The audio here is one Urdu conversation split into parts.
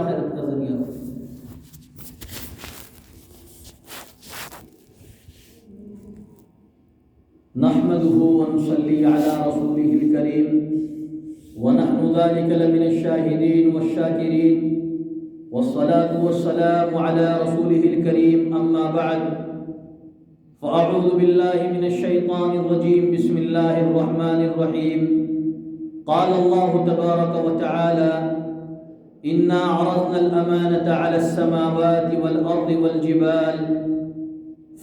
آخرت کا ذریعہ ہو۔ نحمده ونصلي على رسوله الكريم ونحن ذلك لمن الشاهدين والشاكرين والصلاة والسلام على رسوله الكريم أما بعد فأعوذ بالله من الشيطان الرجيم بسم الله الرحمن الرحيم قال الله تبارك وتعالى إنا عرضنا الأمانة على السماوات والأرض والجبال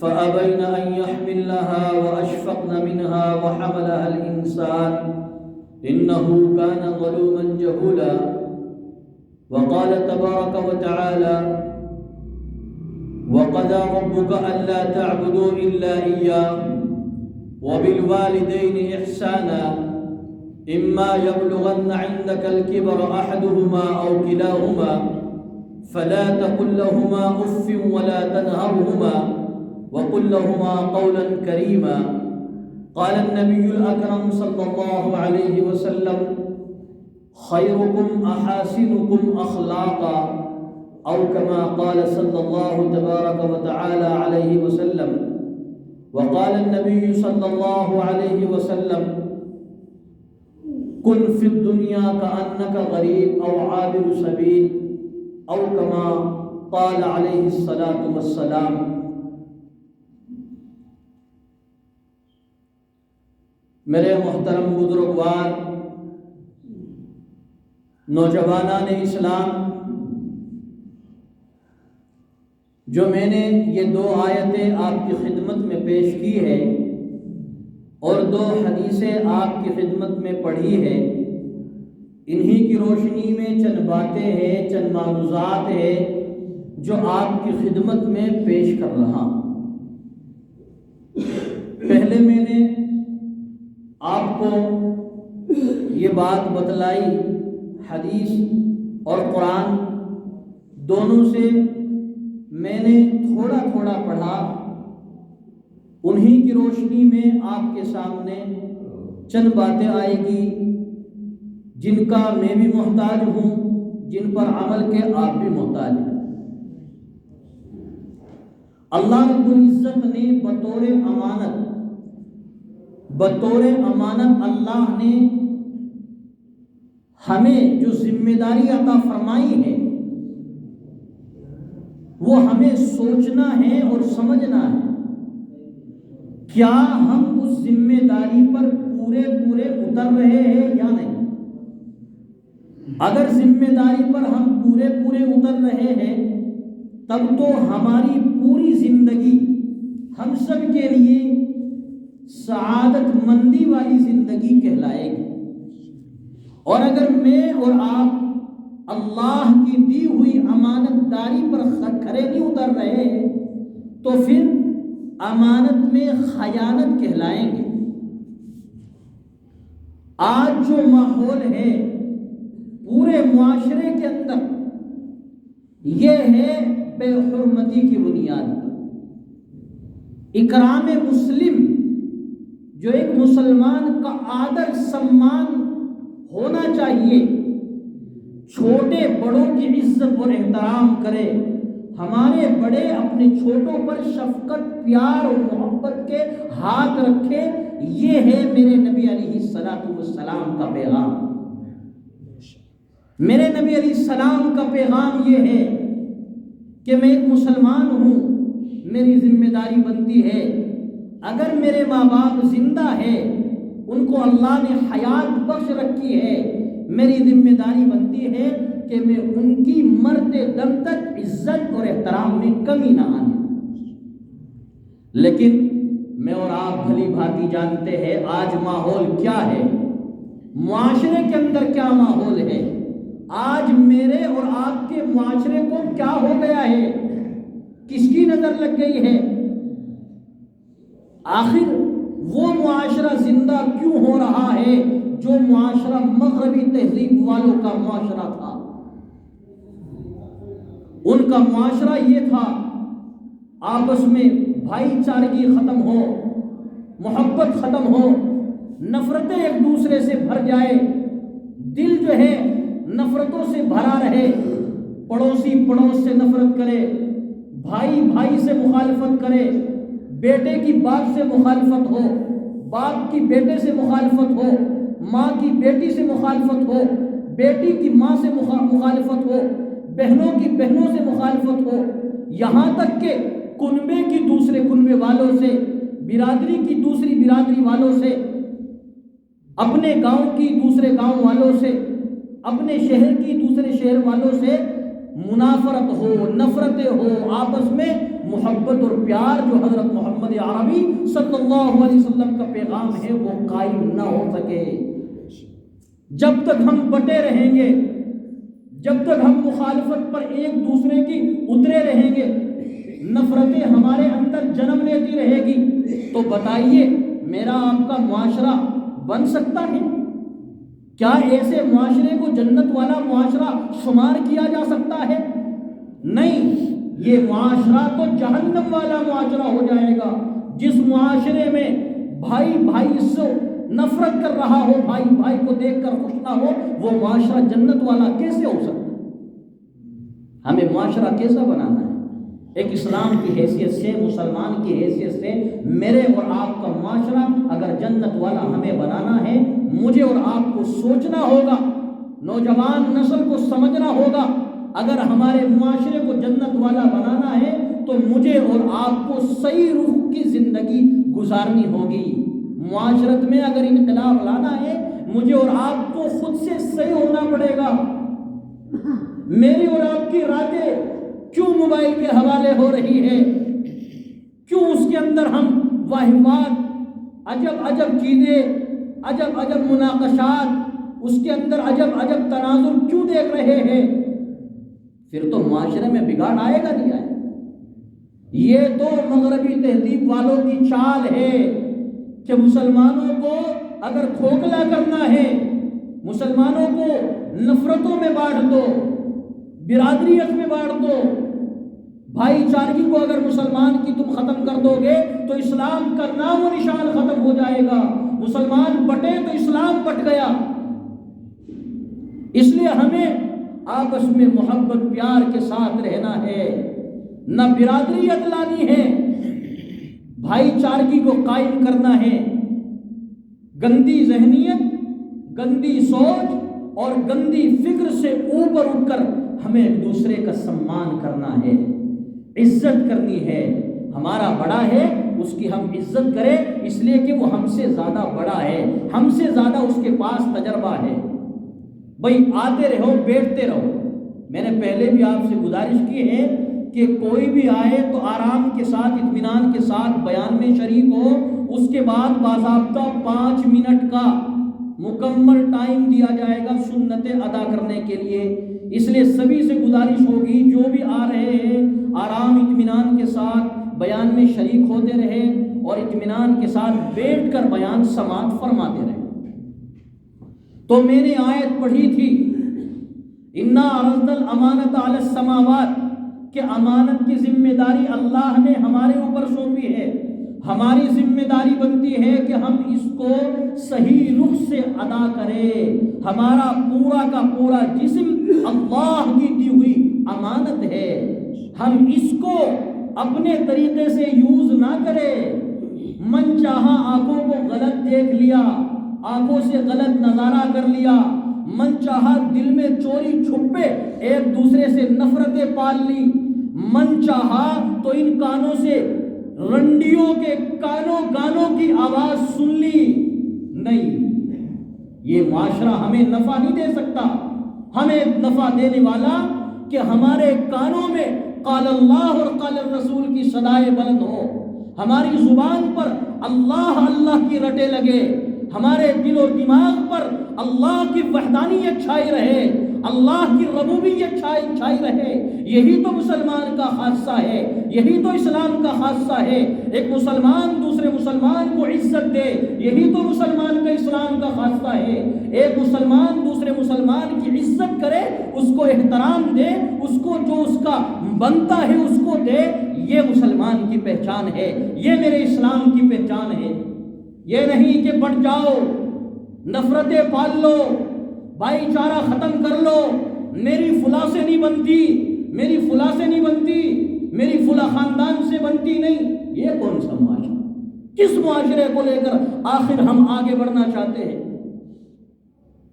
فأبين أن يحملنها وأشفقن منها وحملها الإنسان إنه كان ظلوما جهولا وقال تبارك وتعالى وقضى ربك ألا تعبدوا إلا إياه وبالوالدين إحسانا إما يبلغن عندك الكبر أحدهما أو كلاهما فلا تقل لهما أف ولا تنهرهما وقل لهما قولا كريما قال النبي الأكرم صلى الله عليه وسلم خيركم أحاسنكم أخلاقا أو كما قال صلى الله تبارك وتعالى عليه وسلم وقال النبي صلى الله عليه وسلم كن في الدنيا كأنك غريب أو عابر سبيل أو كما قال عليه الصلاة والسلام۔ میرے محترم بزرگوار، نوجوانان اسلام، جو میں نے یہ دو آیتیں آپ کی خدمت میں پیش کی ہے اور دو حدیثیں آپ کی خدمت میں پڑھی ہے، انہی کی روشنی میں چند باتیں ہیں، چند معروضات ہیں جو آپ کی خدمت میں پیش کر رہا ہوں۔ پہلے میں نے آپ کو یہ بات بتلائی، حدیث اور قرآن دونوں سے میں نے تھوڑا تھوڑا پڑھا، انہی کی روشنی میں آپ کے سامنے چند باتیں آئے گی جن کا میں بھی محتاج ہوں، جن پر عمل کے آپ بھی محتاج ہیں۔ اللہ رب العزت نے بطور امانت اللہ نے ہمیں جو ذمہ داری عطا فرمائی ہے وہ ہمیں سوچنا ہے اور سمجھنا ہے، کیا ہم اس ذمہ داری پر پورے اتر رہے ہیں یا نہیں۔ اگر ذمہ داری پر ہم پورے اتر رہے ہیں تب تو ہماری پوری زندگی ہم سب کے لیے سعادت مندی والی زندگی کہلائے گی، اور اگر میں اور آپ اللہ کی دی ہوئی امانت داری پر کھرے نہیں اتر رہے ہیں تو پھر امانت میں خیانت کہلائیں گے۔ آج جو ماحول ہے پورے معاشرے کے اندر یہ ہے بے حرمتی کی بنیاد پر۔ اکرام مسلم جو ایک مسلمان کا آدر سمان ہونا چاہیے، چھوٹے بڑوں کی عزت اور احترام کرے، ہمارے بڑے اپنے چھوٹوں پر شفقت، پیار اور محبت کے ہاتھ رکھے، یہ ہے میرے نبی علیہ السلام کا پیغام۔ میرے نبی علیہ السلام کا پیغام یہ ہے کہ میں ایک مسلمان ہوں، میری ذمہ داری بنتی ہے، اگر میرے ماں باپ زندہ ہیں، ان کو اللہ نے حیات بخش رکھی ہے، میری ذمہ داری بنتی ہے کہ میں ان کی مرتے دم تک عزت اور احترام میں کمی نہ آنے۔ لیکن میں اور آپ بھلی بھانتی جانتے ہیں آج ماحول کیا ہے، معاشرے کے اندر کیا ماحول ہے، آج میرے اور آپ کے معاشرے کو کیا ہو گیا ہے، کس کی نظر لگ گئی ہے، آخر وہ معاشرہ زندہ کیوں ہو رہا ہے جو معاشرہ مغربی تہذیب والوں کا معاشرہ تھا۔ ان کا معاشرہ یہ تھا آپس میں بھائی چارگی ختم ہو، محبت ختم ہو، نفرتیں ایک دوسرے سے بھر جائے، دل جو ہے نفرتوں سے بھرا رہے، پڑوسی پڑوس سے نفرت کرے، بھائی بھائی سے مخالفت کرے، بیٹے کی باپ سے مخالفت ہو، باپ کی بیٹے سے مخالفت ہو، ماں کی بیٹی سے مخالفت ہو، بیٹی کی ماں سے مخالفت ہو، بہنوں کی بہنوں سے مخالفت ہو، یہاں تک کہ کنبے کی دوسرے کنبے والوں سے، برادری کی دوسری برادری والوں سے، اپنے گاؤں کی دوسرے گاؤں والوں سے، اپنے شہر کی دوسرے شہر والوں سے منافرت ہو، نفرتیں ہو، آپس میں محبت اور پیار جو حضرت محمد عربی صلی اللہ علیہ وسلم کا پیغام ہے وہ قائم نہ ہو سکے۔ جب تک ہم بٹے رہیں گے، جب تک ہم مخالفت پر ایک دوسرے کی اترے رہیں گے، نفرتیں ہمارے اندر جنم لیتی رہے گی، تو بتائیے میرا آپ کا معاشرہ بن سکتا ہے؟ کیا ایسے معاشرے کو جنت والا معاشرہ شمار کیا جا سکتا ہے؟ نہیں، یہ معاشرہ تو جہنم والا معاشرہ ہو جائے گا۔ جس معاشرے میں بھائی بھائی سے نفرت کر رہا ہو، بھائی بھائی کو دیکھ کر خوش نہ ہو، وہ معاشرہ جنت والا کیسے ہو سکتا ہے؟ ہمیں معاشرہ کیسا بنانا ہے؟ ایک اسلام کی حیثیت سے، مسلمان کی حیثیت سے میرے اور آپ کا معاشرہ اگر جنت والا ہمیں بنانا ہے، مجھے اور آپ کو سوچنا ہوگا، نوجوان نسل کو سمجھنا ہوگا۔ اگر ہمارے معاشرے کو جنت والا بنانا ہے تو مجھے اور آپ کو صحیح روح کی زندگی گزارنی ہوگی۔ معاشرت میں اگر انقلاب لانا ہے، مجھے اور آپ کو خود سے صحیح ہونا پڑے گا۔ میری اور آپ کی راتیں کیوں موبائل کے حوالے ہو رہی ہے؟ کیوں اس کے اندر ہم واہمات، عجب عجب چیزیں، عجب عجب مناقشات، اس کے اندر عجب عجب تناظر کیوں دیکھ رہے ہیں؟ پھر تو معاشرے میں بگاڑ آئے گا نہیں آئے گا۔ یہ تو مغربی تہذیب والوں کی چال ہے کہ مسلمانوں کو اگر کھوکھلا کرنا ہے، مسلمانوں کو نفرتوں میں بانٹ دو، برادریت میں بانٹ دو، بھائی چارگی کو اگر مسلمان کی تم ختم کر دو گے تو اسلام کا نام و نشان ختم ہو جائے گا۔ مسلمان بٹے تو اسلام بٹ گیا۔ اس لیے ہمیں آپس میں محبت پیار کے ساتھ رہنا ہے، نہ برادریت لانی ہے، بھائی چارگی کو قائم کرنا ہے۔ گندی ذہنیت، گندی سوچ اور گندی فکر سے اوپر اٹھ کر ہمیں ایک دوسرے کا سمان کرنا ہے، عزت کرنی ہے۔ ہمارا بڑا ہے اس کی ہم عزت کریں، اس لیے کہ وہ ہم سے زیادہ بڑا ہے، ہم سے زیادہ اس کے پاس تجربہ ہے۔ بھئی آتے رہو، بیٹھتے رہو۔ میں نے پہلے بھی آپ سے گزارش کی ہے کہ کوئی بھی آئے تو آرام کے ساتھ، اطمینان کے ساتھ بیان میں شریک ہو۔ اس کے بعد باضابطہ 5 منٹ کا مکمل ٹائم دیا جائے گا سنتیں ادا کرنے کے لیے۔ اس لیے سبھی سے گزارش ہوگی جو بھی آ رہے ہیں آرام اطمینان کے ساتھ بیان میں شریک ہوتے رہے اور اطمینان کے ساتھ بیٹھ کر بیان سماعت فرماتے رہے۔ تو میں نے آیت پڑھی تھی، اِنَّا عَرَضْنَا الْأَمَانَةَ عَلَى السَّمَاوَاتِ، کہ امانت کی ذمہ داری اللہ نے ہمارے اوپر سونپی ہے۔ ہماری ذمہ داری بنتی ہے کہ ہم اس کو صحیح رخ سے ادا کریں۔ ہمارا پورا کا پورا جسم اللہ کی دی ہوئی امانت ہے، ہم اس کو اپنے طریقے سے یوز نہ کریں۔ من چاہا آنکھوں کو غلط دیکھ لیا، آنکھوں سے غلط نظارہ کر لیا، من چاہا دل میں چوری چھپے ایک دوسرے سے نفرتیں پال لی، من چاہا تو ان کانوں سے رنڈیوں کے گانوں کی آواز سن لی۔ نہیں، یہ معاشرہ ہمیں نفع نہیں دے سکتا۔ ہمیں نفع دینے والا کہ ہمارے کانوں میں قال اللہ اور قال الرسول کی صدائے بلند ہو، ہماری زبان پر اللہ اللہ کی رٹے لگے، ہمارے دل و دماغ پر اللہ کی وحدانیت چھائی رہے، اللہ کی ربوبیت چھائی رہے۔ یہی تو مسلمان کا خاصہ ہے، یہی تو اسلام کا خاصہ ہے۔ ایک مسلمان دوسرے مسلمان کو عزت دے، یہی تو مسلمان کا اسلام کا خاصہ ہے۔ ایک مسلمان دوسرے مسلمان کی عزت کرے، اس کو احترام دے، اس کو جو اس کا بنتا ہے اس کو دے، یہ مسلمان کی پہچان ہے، یہ میرے اسلام کی پہچان ہے۔ یہ نہیں کہ بٹ جاؤ، نفرتیں پال لو، بھائی چارہ ختم کر لو، میری فلاں سے نہیں بنتی، میری فلاں سے نہیں بنتی، میری فلاں خاندان سے بنتی نہیں. یہ کون سا معاشرہ؟ کس معاشرے کو لے کر آخر ہم آگے بڑھنا چاہتے ہیں؟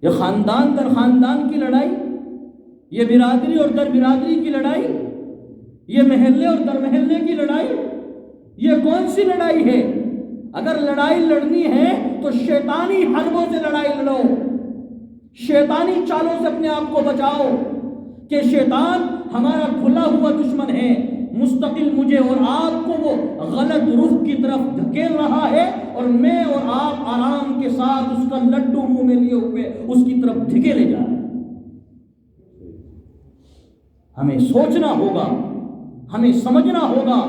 یہ خاندان در خاندان کی لڑائی، یہ برادری اور در برادری کی لڑائی، یہ محلے اور در محلے کی لڑائی، یہ کون سی لڑائی ہے؟ اگر لڑائی لڑنی ہے تو شیطانی حربوں سے لڑائی لڑو، شیطانی چالوں سے اپنے آپ کو بچاؤ، کہ شیطان ہمارا کھلا ہوا دشمن ہے، مستقل مجھے اور آپ کو وہ غلط رخ کی طرف دھکیل رہا ہے، اور میں اور آپ آرام کے ساتھ اس کا لڈو منہ میں لیے ہوئے اس کی طرف دھکیلے جا رہے ہیں. ہمیں سوچنا ہوگا، ہمیں سمجھنا ہوگا،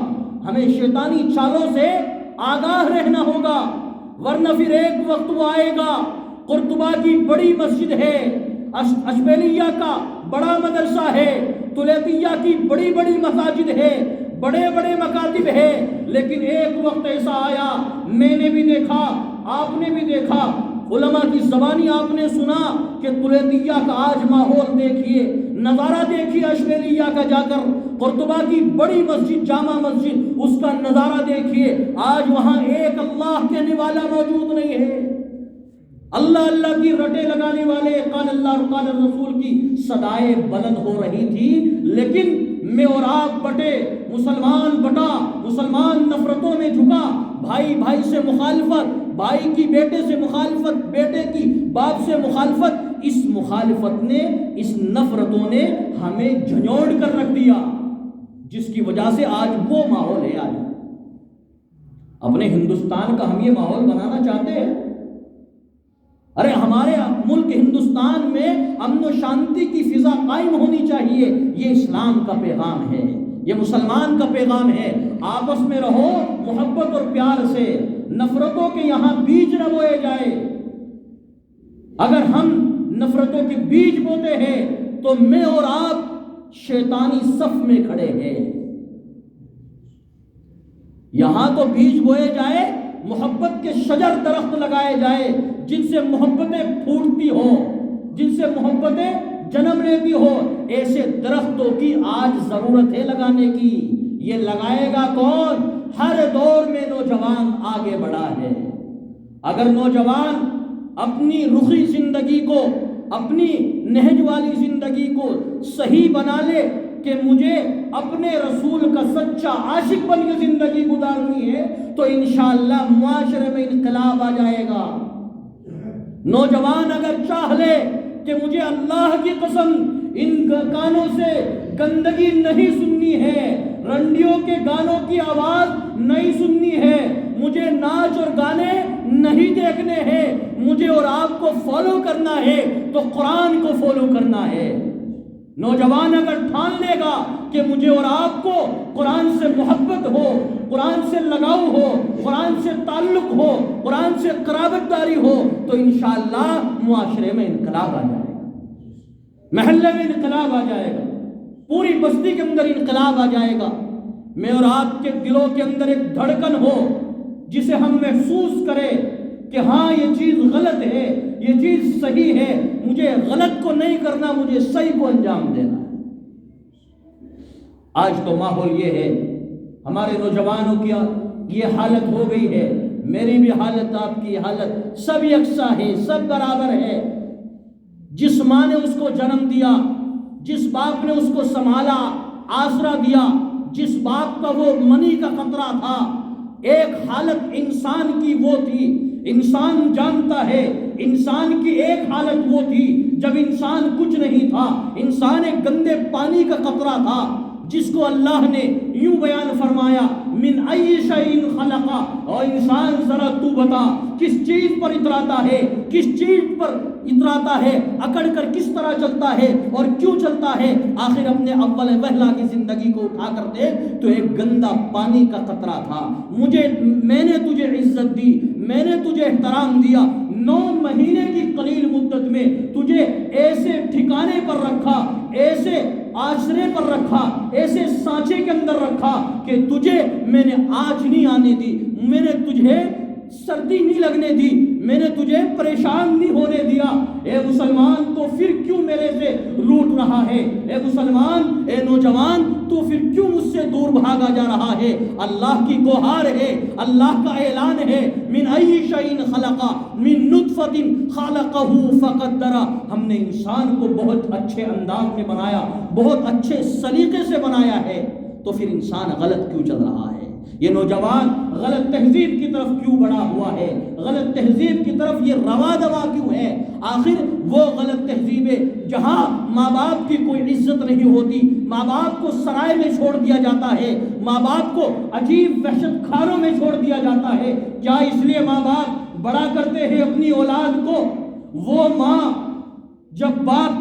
ہمیں شیطانی چالوں سے آگاہ رہنا ہوگا، ورنہ پھر ایک وقت وہ آئے گا. قرطبہ کی بڑی مسجد ہے، اشبیلیہ کا بڑا مدرسہ ہے، طلیتیہ کی بڑی بڑی مساجد ہے، بڑے بڑے مکاتب ہے، لیکن ایک وقت ایسا آیا، میں نے بھی دیکھا، آپ نے بھی دیکھا، علماء کی زبانی آپ نے سنا کہ طلیتیہ کا آج ماحول دیکھیے، نظارہ دیکھیے اشبیلیہ کا جا کر، قرطبہ کی بڑی مسجد جامع مسجد اس کا نظارہ دیکھیے، آج وہاں ایک اللہ کہنے والا موجود نہیں ہے. اللہ اللہ کی رٹے لگانے والے قال اللہ اور قال الرسول کی صدائیں بلند ہو رہی تھی، لیکن میں اور آپ بٹے، مسلمان بٹا، مسلمان نفرتوں میں جھکا، بھائی بھائی سے مخالفت، بھائی کی بیٹے سے مخالفت، بیٹے کی باپ سے مخالفت. اس مخالفت نے، اس نفرتوں نے ہمیں جھنجھوڑ کر رکھ دیا، جس کی وجہ سے آج وہ ماحول ہے. آج اپنے ہندوستان کا ہم یہ ماحول بنانا چاہتے ہیں. ارے ہمارے ملک ہندوستان میں امن و شانتی کی فضا قائم ہونی چاہیے. یہ اسلام کا پیغام ہے، یہ مسلمان کا پیغام ہے. آپس میں رہو محبت اور پیار سے، نفرتوں کے یہاں بیج نہ بوئے جائے. اگر ہم نفرتوں کے بیج بوتے ہیں تو میں اور آپ شیطانی صف میں کھڑے ہیں. یہاں تو بیج بوئے جائے، محبت کے شجر درخت لگائے جائے، جن سے محبتیں پھوٹتی ہو، جن سے محبتیں جنم لیتی ہو. ایسے درختوں کی آج ضرورت ہے لگانے کی. یہ لگائے گا کون؟ ہر دور میں نوجوان آگے بڑھا ہے. اگر نوجوان اپنی رخی زندگی کو، اپنی نہج والی زندگی کو صحیح بنا لے کہ مجھے اپنے رسول کا سچا عاشق بن کے زندگی گزارنی ہے، تو انشاءاللہ معاشرے میں انقلاب آ جائے گا. نوجوان اگر چاہ لے کہ مجھے اللہ کی قسم ان گانوں سے گندگی نہیں سننی ہے، رنڈیوں کے گانوں کی آواز نہیں سننی ہے، مجھے ناچ اور گانے نہیں دیکھنے ہیں، مجھے اور آپ کو فالو کرنا ہے تو قرآن کو فالو کرنا ہے. نوجوان اگر ٹھان لے گا کہ مجھے اور آپ کو قرآن سے محبت ہو، قرآن سے لگاؤ ہو، قرآن سے تعلق ہو، قرآن سے قرابت داری ہو، تو انشاءاللہ معاشرے میں انقلاب آ جائے گا، محلے میں انقلاب آ جائے گا، پوری بستی کے اندر انقلاب آ جائے گا. میں اور آپ کے دلوں کے اندر ایک دھڑکن ہو جسے ہم محسوس کریں کہ ہاں یہ چیز غلط ہے، یہ چیز صحیح ہے، مجھے غلط کو نہیں کرنا، مجھے صحیح کو انجام دینا ہے. آج تو ماحول یہ ہے، ہمارے نوجوانوں کی یہ حالت ہو گئی ہے، میری بھی حالت، آپ کی حالت، سب یکساں ہے، سب برابر ہے. جس ماں نے اس کو جنم دیا، جس باپ نے اس کو سنبھالا، آسرا دیا، جس باپ کا وہ منی کا قطرہ تھا، ایک حالت انسان کی وہ تھی. انسان جانتا ہے انسان کی ایک حالت وہ تھی جب انسان کچھ نہیں تھا، انسان ایک گندے پانی کا قطرہ تھا، جس کو اللہ نے یوں بیان فرمایا من ای شیء خلقا. اور انسان ذرا تو بتا کس چیز پر اتراتا ہے، کس چیز پر اتراتا ہے، اکڑ کر کس طرح چلتا ہے اور کیوں چلتا ہے. آخر اپنے اول پہلا کی زندگی کو اٹھا کر دیکھ تو ایک گندا پانی کا قطرہ تھا. میں نے تجھے عزت دی، میں نے تجھے احترام دیا، 9 مہینے کی قلیل مدت میں تجھے ایسے ٹھکانے پر رکھا، ایسے آشرے پر رکھا، ایسے سانچے کے اندر رکھا کہ تجھے میں نے آج نہیں آنے دی. میں نے تجھے سردی نہیں لگنے دی، میں نے تجھے پریشان نہیں ہونے دیا، اے مسلمان تو پھر کیوں میرے سے روٹ رہا ہے؟ اے مسلمان، اے نوجوان، تو پھر کیوں مجھ سے دور بھاگا جا رہا ہے؟ اللہ کی گوہار ہے، اللہ کا اعلان ہے، من ای شیء خلق، من نطفۃ خلقہ فقدر۔ ہم نے انسان کو بہت اچھے انداز میں بنایا، بہت اچھے سلیقے سے بنایا ہے، تو پھر انسان غلط کیوں چل رہا ہے؟ یہ نوجوان غلط تہذیب کی طرف کیوں بڑھا ہوا ہے؟ غلط تہذیب کی طرف یہ روا دوا کیوں ہے؟ آخر وہ غلط تہذیبیں جہاں ماں باپ کی کوئی عزت نہیں ہوتی، ماں باپ کو سرائے میں چھوڑ دیا جاتا ہے، ماں باپ کو عجیب وحشت خانوں میں چھوڑ دیا جاتا ہے، کیا اس لیے ماں باپ بڑا کرتے ہیں اپنی اولاد کو؟ وہ ماں جب باپ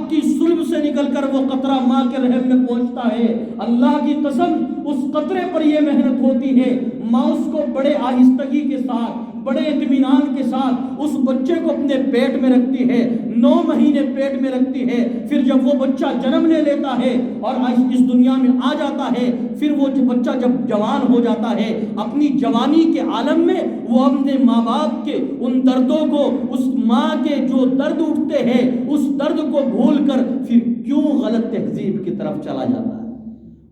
کی صلب سے نکل کر وہ قطرہ ماں کے رحم میں پہنچتا ہے، اللہ کی قسم اس قطرے پر یہ محنت ہوتی ہے، ماں اس کو بڑے آہستگی کے ساتھ، بڑے اطمینان کے ساتھ اس بچے کو اپنے پیٹ میں رکھتی ہے، 9 مہینے پیٹ میں رکھتی ہے، پھر جب وہ بچہ جنم لے لیتا ہے اور اس دنیا میں آ جاتا ہے، پھر وہ بچہ جب جوان ہو جاتا ہے، اپنی جوانی کے عالم میں وہ اپنے ماں باپ کے ان دردوں کو، اس ماں کے جو درد اٹھتے ہیں اس درد کو بھول کر پھر کیوں غلط تہذیب کی طرف چلا جاتا ہے؟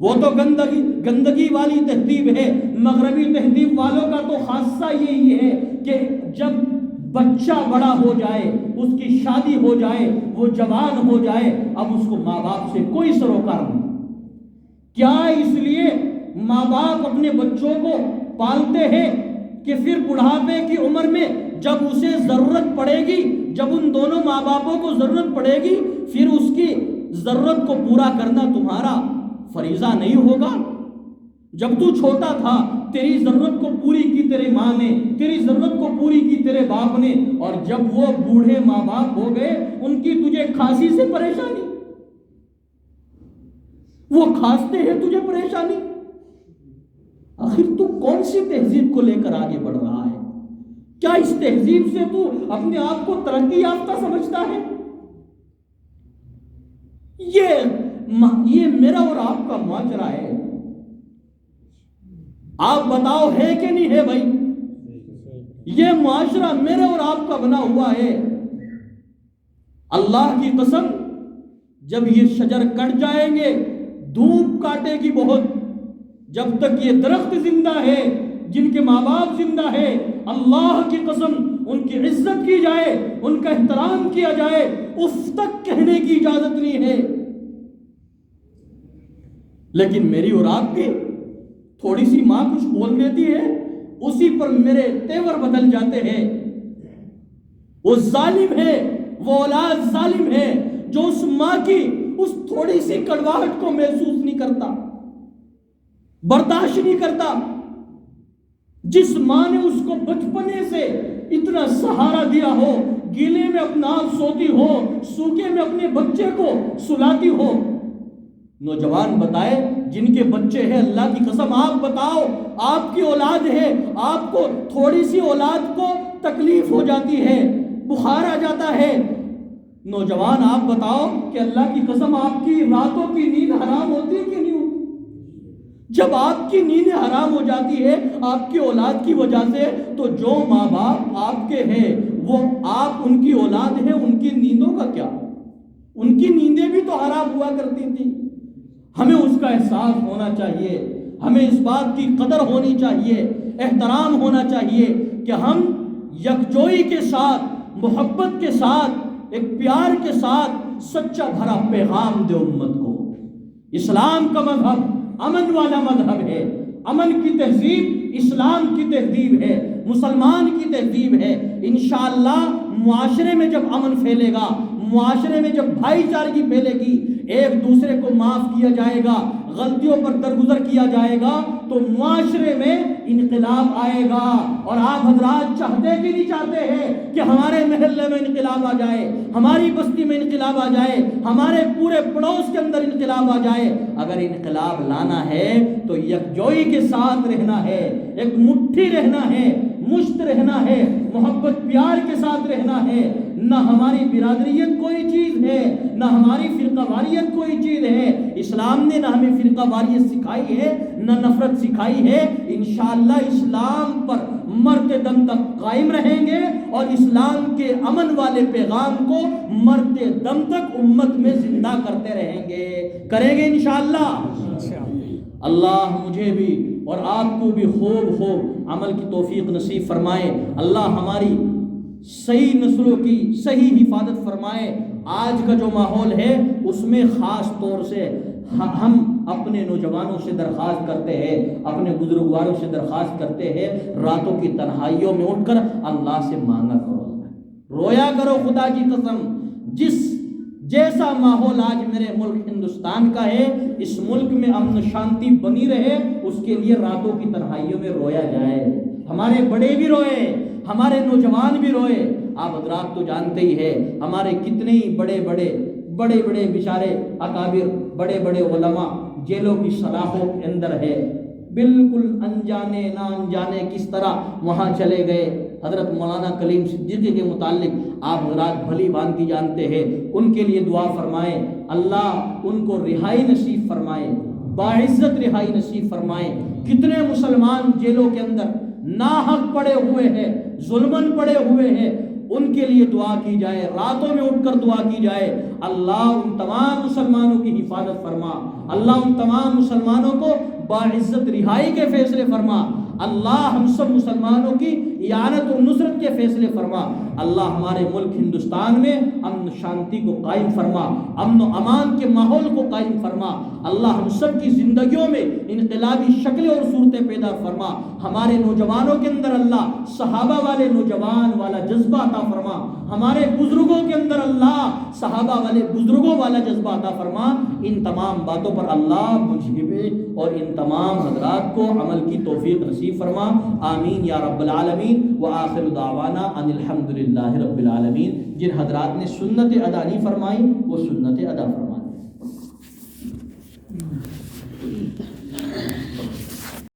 وہ تو گندگی والی تہذیب ہے۔ مغربی تہذیب والوں کا تو خاصہ یہی ہے کہ جب بچہ بڑا ہو جائے، اس کی شادی ہو جائے، وہ جوان ہو جائے، اب اس کو ماں باپ سے کوئی سروکار نہیں۔ کیا اس لیے ماں باپ اپنے بچوں کو پالتے ہیں کہ پھر بڑھاپے کی عمر میں جب اسے ضرورت پڑے گی، جب ان دونوں ماں باپوں کو ضرورت پڑے گی، پھر اس کی ضرورت کو پورا کرنا تمہارا فریضہ نہیں ہوگا؟ جب تو چھوٹا تھا تیری ضرورت کو پوری کی تیری ماں نے، تیری ضرورت کو پوری کی تیرے باپ نے، اور جب وہ بوڑھے ماں باپ ہو گئے ان کی تجھے کھانسی سے پریشانی، وہ کھانستے ہیں تجھے پریشانی۔ آخر تو کون سی تہذیب کو لے کر آگے بڑھ رہا ہے؟ کیا اس تہذیب سے تو اپنے آپ کو ترقی یافتہ سمجھتا ہے؟ یہ میرا اور آپ کا معاشرہ ہے، آپ بتاؤ ہے کہ نہیں ہے بھائی؟ یہ معاشرہ میرے اور آپ کا بنا ہوا ہے۔ اللہ کی قسم جب یہ شجر کٹ جائیں گے، دھوپ کاٹے گی بہت، جب تک یہ درخت زندہ ہے، جن کے ماں باپ زندہ ہے، اللہ کی قسم ان کی عزت کی جائے، ان کا احترام کیا جائے، اف تک کہنے کی اجازت نہیں ہے۔ لیکن میری اور آپ کی تھوڑی سی ماں کچھ بول دیتی ہے، اسی پر میرے تیور بدل جاتے ہیں۔ وہ ظالم ہے، وہ اولاد ظالم ہے جو اس ماں کی اس تھوڑی سی کڑواہٹ کو محسوس نہیں کرتا، برداشت نہیں کرتا۔ جس ماں نے اس کو بچپنے سے اتنا سہارا دیا ہو، گیلے میں اپنا آپ سوتی ہو، سوکھے میں اپنے بچے کو سلاتی ہو۔ نوجوان بتائے جن کے بچے ہیں، اللہ کی قسم آپ بتاؤ، آپ کی اولاد ہے، آپ کو تھوڑی سی اولاد کو تکلیف ہو جاتی ہے، بخار آ جاتا ہے، نوجوان آپ بتاؤ کہ اللہ کی قسم آپ کی راتوں کی نیند حرام ہوتی ہے کہ نہیں ہوتی؟ جب آپ کی نیند حرام ہو جاتی ہے آپ کی اولاد کی وجہ سے، تو جو ماں باپ آپ کے ہیں وہ آپ ان کی اولاد ہیں، ان کی نیندوں کا کیا؟ ان کی نیندیں بھی تو حرام ہوا کرتی تھی۔ ہمیں اس کا احساس ہونا چاہیے، ہمیں اس بات کی قدر ہونی چاہیے، احترام ہونا چاہیے کہ ہم یکجوئی کے ساتھ، محبت کے ساتھ، ایک پیار کے ساتھ سچا بھرا پیغام دے امت کو۔ اسلام کا مذہب امن والا مذہب ہے، امن کی تہذیب اسلام کی تہذیب ہے، مسلمان کی تہذیب ہے۔ انشاءاللہ معاشرے میں جب امن پھیلے گا، معاشرے میں جب بھائی چارگی پھیلے گی، ایک دوسرے کو معاف کیا جائے گا، غلطیوں پر درگزر کیا جائے گا، تو معاشرے میں انقلاب آئے گا۔ اور آپ حضرات چاہتے کہ نہیں چاہتے ہیں کہ ہمارے محلے میں انقلاب آ جائے، ہماری بستی میں انقلاب آ جائے، ہمارے پورے پڑوس کے اندر انقلاب آ جائے؟ اگر انقلاب لانا ہے تو یکجوئی کے ساتھ رہنا ہے، ایک مٹھی رہنا ہے، مشت رہنا ہے، محبت پیار کے ساتھ رہنا ہے۔ نہ ہماری برادریت کوئی چیز ہے، نہ ہماری فرقہ واریت کوئی چیز ہے۔ اسلام نے نہ ہمیں فرقہ واریت سکھائی ہے، نہ نفرت سکھائی ہے، انشاءاللہ اسلام پر مرتے دم تک قائم رہیں گے اور اسلام کے امن والے پیغام کو مرتے دم تک امت میں زندہ کرتے رہیں گے، کریں گے انشاءاللہ۔ اللہ مجھے بھی اور آپ کو بھی خوب عمل کی توفیق نصیب فرمائے، اللہ ہماری صحیح نسلوں کی صحیح حفاظت فرمائے۔ آج کا جو ماحول ہے اس میں خاص طور سے ہم اپنے نوجوانوں سے درخواست کرتے ہیں، اپنے بزرگواروں سے درخواست کرتے ہیں، راتوں کی تنہائیوں میں اٹھ کر اللہ سے مانگا کرو، رویا کرو خدا کی قسم۔ جیسا ماحول آج میرے ملک ہندوستان کا ہے، اس ملک میں امن شانتی بنی رہے، اس کے لیے راتوں کی تنہائیوں میں رویا جائے، ہمارے بڑے بھی روئے، ہمارے نوجوان بھی روئے۔ آپ حضرات تو جانتے ہی ہے ہمارے کتنے ہی بڑے بڑے بیچارے اکابر، بڑے بڑے علماء جیلوں کی سلاخوں کے اندر ہے، بالکل انجانے نہ انجانے کس طرح وہاں چلے گئے۔ حضرت مولانا کلیم صدیقی کے متعلق آپ حضرات بھلی بھانتی جانتے ہیں، ان کے لیے دعا فرمائیں، اللہ ان کو رہائی نصیب فرمائے، باعزت رہائی نصیب فرمائے۔ کتنے مسلمان جیلوں کے اندر ناحق پڑے ہوئے ہیں، ظلمن پڑے ہوئے ہیں، ان کے لیے دعا کی جائے، راتوں میں اٹھ کر دعا کی جائے، اللہ ان تمام مسلمانوں کی حفاظت فرما، اللہ ان تمام مسلمانوں کو باعزت رہائی کے فیصلے فرما، اللہ ہم سب مسلمانوں کی اعانت و نصرت کے فیصلے فرما، اللہ ہمارے ملک ہندوستان میں امن شانتی کو قائم فرما، امن و امان کے ماحول کو قائم فرما، اللہ ہم سب کی زندگیوں میں انقلابی شکلیں اور صورتیں پیدا فرما، ہمارے نوجوانوں کے اندر اللہ صحابہ والے نوجوان والا جذبہ عطا فرما، ہمارے بزرگوں کے اندر اللہ صحابہ والے بزرگوں والا جذبہ عطا فرما۔ ان تمام باتوں پر اللہ مجھے بھی اور ان تمام حضرات کو عمل کی توفیق نصیب فرما، آمین یا رب العالمین۔ وآخر دعوانا ان الحمدللہ رب العالمین۔ جن حضرات نے سنت ادا نہیں فرمائی وہ سنت ادا فرمائی۔